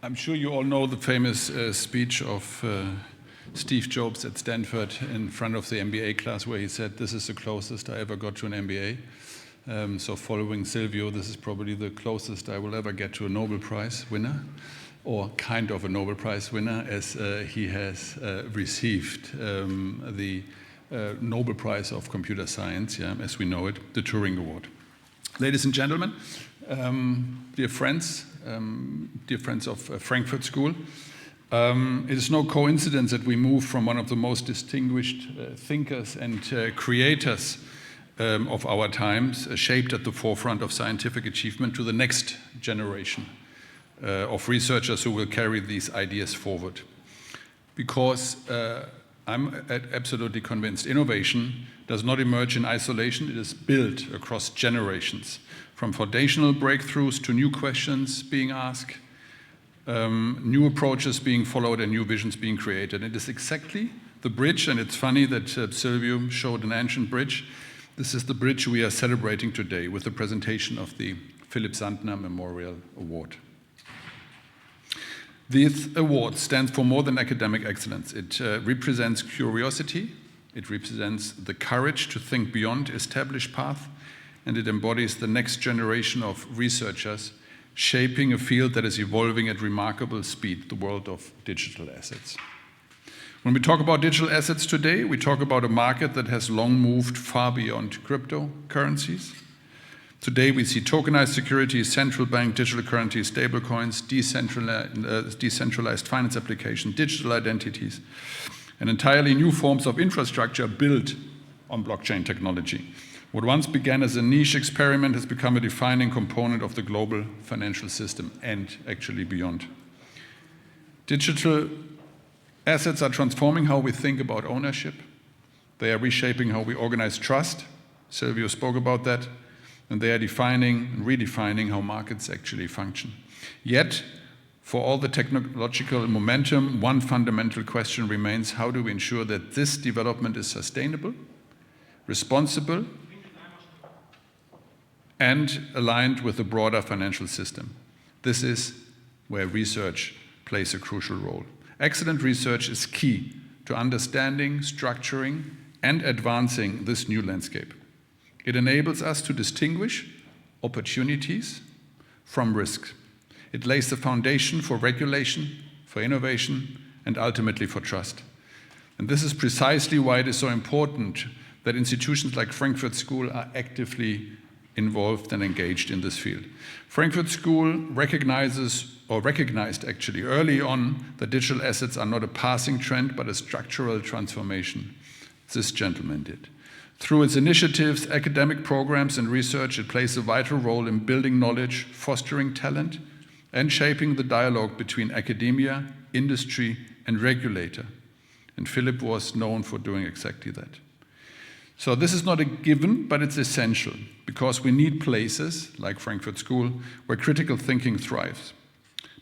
I'm sure you all know the famous speech of Steve Jobs at Stanford in front of the MBA class, where he said, "This is the closest I ever got to an MBA." So following Silvio, this is probably the closest I will ever get to a Nobel Prize winner, or kind of a Nobel Prize winner, as he has received the Nobel Prize of Computer Science, as we know it, the Turing Award. Ladies and gentlemen, dear friends of Frankfurt School, it is no coincidence that we move from one of the most distinguished thinkers and creators of our times, shaped at the forefront of scientific achievement, to the next generation of researchers who will carry these ideas forward. Because I'm absolutely convinced innovation does not emerge in isolation. It is built across generations, from foundational breakthroughs to new questions being asked, new approaches being followed, and new visions being created. It is exactly the bridge, and it's funny that Silvio showed an ancient bridge. This is the bridge we are celebrating today with the presentation of the Philipp Sandner Memorial Award. This award stands for more than academic excellence. It represents curiosity, it represents the courage to think beyond established paths, and it embodies the next generation of researchers shaping a field that is evolving at remarkable speed, the world of digital assets. When we talk about digital assets today, we talk about a market that has long moved far beyond cryptocurrencies. Today we see tokenized securities, central bank digital currencies, stablecoins, decentralized finance applications, digital identities, and entirely new forms of infrastructure built on blockchain technology. What once began as a niche experiment has become a defining component of the global financial system and actually beyond. Digital assets are transforming how we think about ownership. They are reshaping how we organize trust. Silvio spoke about that. And they are defining and redefining how markets actually function. Yet, for all the technological momentum, one fundamental question remains: how do we ensure that this development is sustainable, responsible, and aligned with the broader financial system? This is where research plays a crucial role. Excellent research is key to understanding, structuring, and advancing this new landscape. It enables us to distinguish opportunities from risks. It lays the foundation for regulation, for innovation, and ultimately for trust. And this is precisely why it is so important that institutions like Frankfurt School are actively involved and engaged in this field. Frankfurt School recognized actually early on that digital assets are not a passing trend, but a structural transformation. This gentleman did. Through its initiatives, academic programs, and research, it plays a vital role in building knowledge, fostering talent, and shaping the dialogue between academia, industry, and regulator. And Philipp was known for doing exactly that. So this is not a given, but it's essential, because we need places, like Frankfurt School, where critical thinking thrives.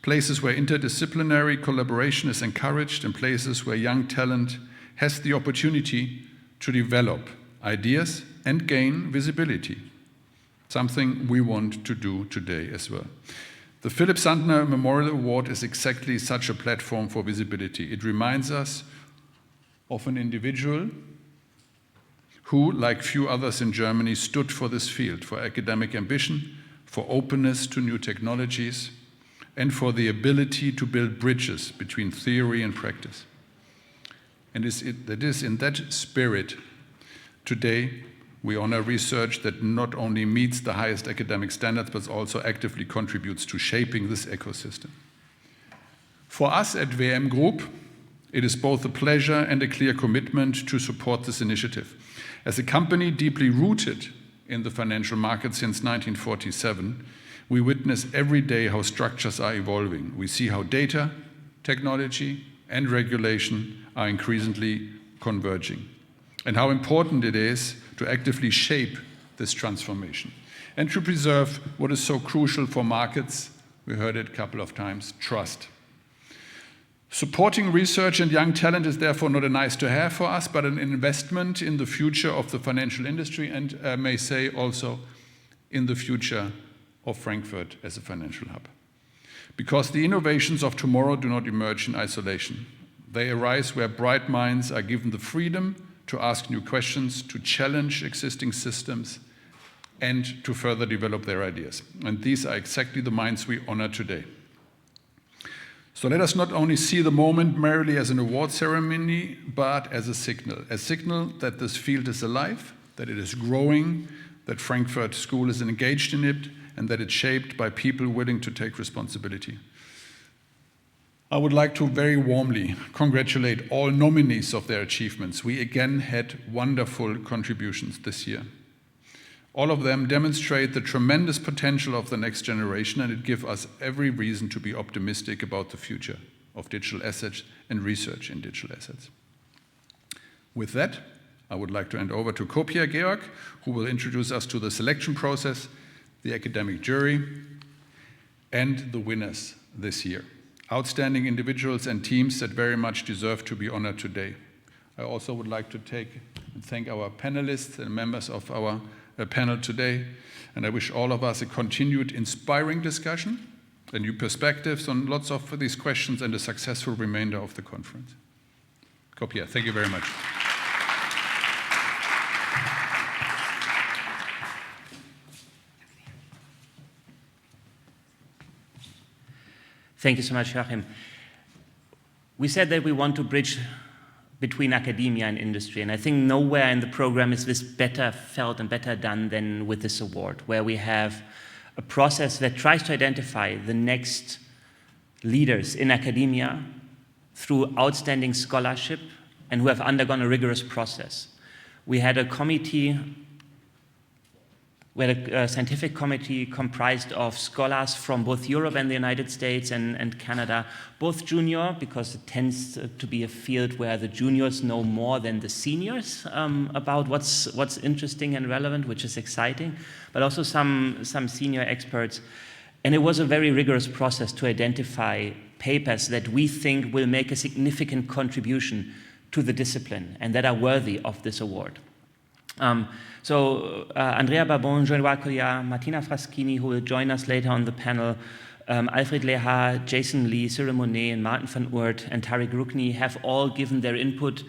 Places where interdisciplinary collaboration is encouraged, and places where young talent has the opportunity to develop ideas and gain visibility, something we want to do today as well. The Philipp Sandner Memorial Award is exactly such a platform for visibility. It reminds us of an individual who, like few others in Germany, stood for this field, for academic ambition, for openness to new technologies, and for the ability to build bridges between theory and practice. And it is in that spirit today we honor research that not only meets the highest academic standards, but also actively contributes to shaping this ecosystem. For us at WM Group, it is both a pleasure and a clear commitment to support this initiative. As a company deeply rooted in the financial market since 1947, we witness every day how structures are evolving. We see how data, technology, and regulation are increasingly converging, and how important it is to actively shape this transformation and to preserve what is so crucial for markets. We heard it a couple of times: trust. Supporting research and young talent is therefore not a nice to have for us, but an investment in the future of the financial industry, and I may say also in the future of Frankfurt as a financial hub. Because the innovations of tomorrow do not emerge in isolation. They arise where bright minds are given the freedom to ask new questions, to challenge existing systems, and to further develop their ideas. And these are exactly the minds we honor today. So let us not only see the moment merely as an award ceremony, but as a signal that this field is alive, that it is growing, that Frankfurt School is engaged in it, and that it's shaped by people willing to take responsibility. I would like to very warmly congratulate all nominees of their achievements. We again had wonderful contributions this year. All of them demonstrate the tremendous potential of the next generation, and it gives us every reason to be optimistic about the future of digital assets and research in digital assets. With that, I would like to hand over to Co-Pierre Georg, who will introduce us to the selection process, the academic jury, and the winners this year. Outstanding individuals and teams that very much deserve to be honored today. I also would like to thank our panelists and members of our panel today, and I wish all of us a continued inspiring discussion and new perspectives on lots of these questions and a successful remainder of the conference. Co-Pierre, thank you very much. Thank you so much, Joachim. We said that we want to bridge between academia and industry, and I think nowhere in the program is this better felt and better done than with this award, where we have a process that tries to identify the next leaders in academia through outstanding scholarship and who have undergone a rigorous process. We had a committee, we had a scientific committee comprised of scholars from both Europe and the United States and Canada, both junior, because it tends to be a field where the juniors know more than the seniors about what's interesting and relevant, which is exciting, but also some senior experts. And it was a very rigorous process to identify papers that we think will make a significant contribution to the discipline and that are worthy of this award. Andrea Babon, Joël Collier, Martina Fraschini, who will join us later on the panel, Alfred Leha, Jason Lee, Cyril Monet, and Martin van Oort, and Tariq Rukni have all given their input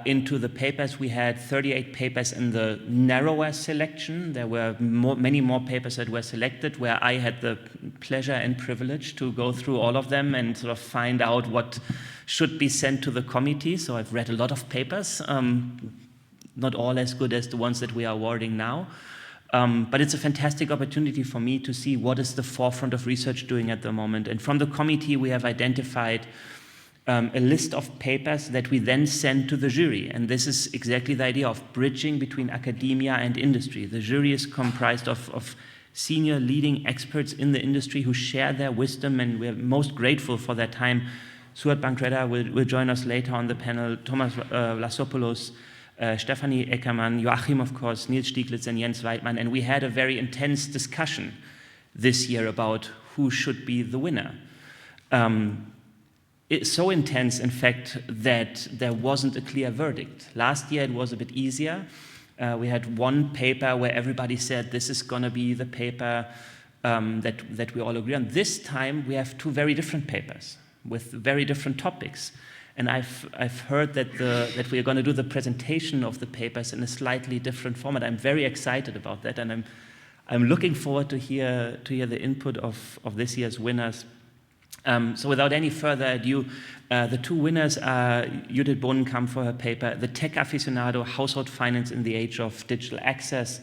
into the papers. We had 38 papers in the narrower selection. There were many more papers that were selected, where I had the pleasure and privilege to go through all of them and sort of find out what should be sent to the committee. So I've read a lot of papers. Not all as good as the ones that we are awarding now. But it's a fantastic opportunity for me to see what is the forefront of research doing at the moment. And from the committee, we have identified a list of papers that we then send to the jury. And this is exactly the idea of bridging between academia and industry. The jury is comprised of senior leading experts in the industry who share their wisdom, and we're most grateful for their time. Suat Bankreda will join us later on the panel, Thomas Vlasopoulos, Stephanie Eckermann, Joachim, of course, Nils Stieglitz, and Jens Weidmann, and we had a very intense discussion this year about who should be the winner. It's so intense, in fact, that there wasn't a clear verdict. Last year it was a bit easier. We had one paper where everybody said this is going to be the paper that we all agree on. This time we have two very different papers with very different topics. And I've heard that we are going to do the presentation of the papers in a slightly different format. I'm very excited about that, and I'm looking forward to hear the input of this year's winners. So without any further ado, the two winners are Judith Bohnenkamp for her paper, The Tech Aficionado, Household Finance in the Age of Digital Access,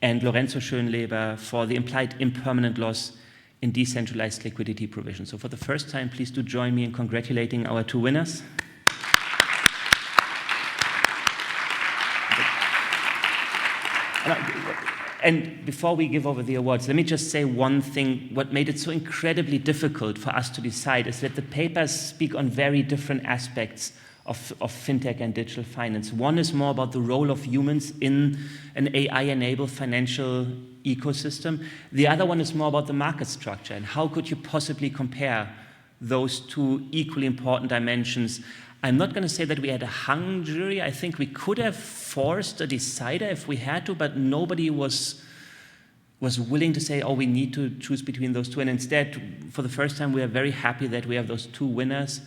and Lorenzo Schönleber for The Implied Impermanent Loss in Decentralized Liquidity Provision. So for the first time, please do join me in congratulating our two winners. And before we give over the awards, let me just say one thing. What made it so incredibly difficult for us to decide is that the papers speak on very different aspects of fintech and digital finance. One is more about the role of humans in an AI-enabled financial ecosystem. The other one is more about the market structure and how could you possibly compare those two equally important dimensions. I'm not going to say that we had a hung jury. I think we could have forced a decider if we had to, but nobody was was willing to say, oh, we need to choose between those two. And instead, for the first time, we are very happy that we have those two winners.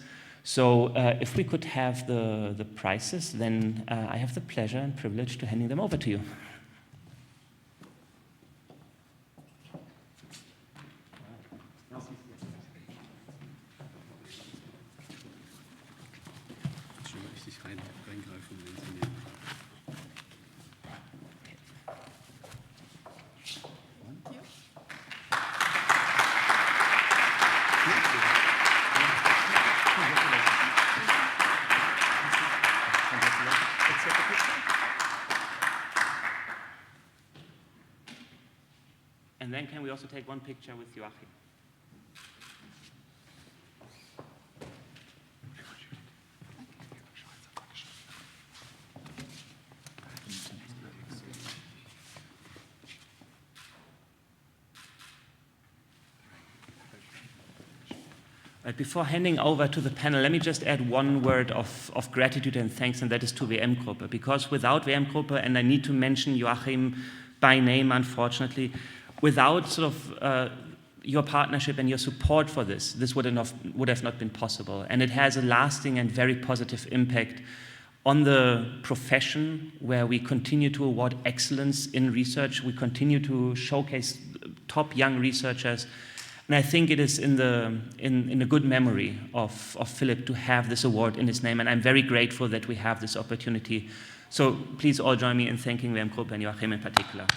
So if we could have the prizes, then I have the pleasure and privilege to handing them over to you. And then can we also take one picture with Joachim? But before handing over to the panel, let me just add one word of gratitude and thanks, and that is to WM Gruppe. Because without WM Gruppe, and I need to mention Joachim by name, unfortunately, without sort of your partnership and your support for this would have not been possible. And it has a lasting and very positive impact on the profession, where we continue to award excellence in research. We continue to showcase top young researchers. And I think it is in a good memory of Philipp to have this award in his name. And I'm very grateful that we have this opportunity. So please all join me in thanking WM Gruppe and Joachim in particular.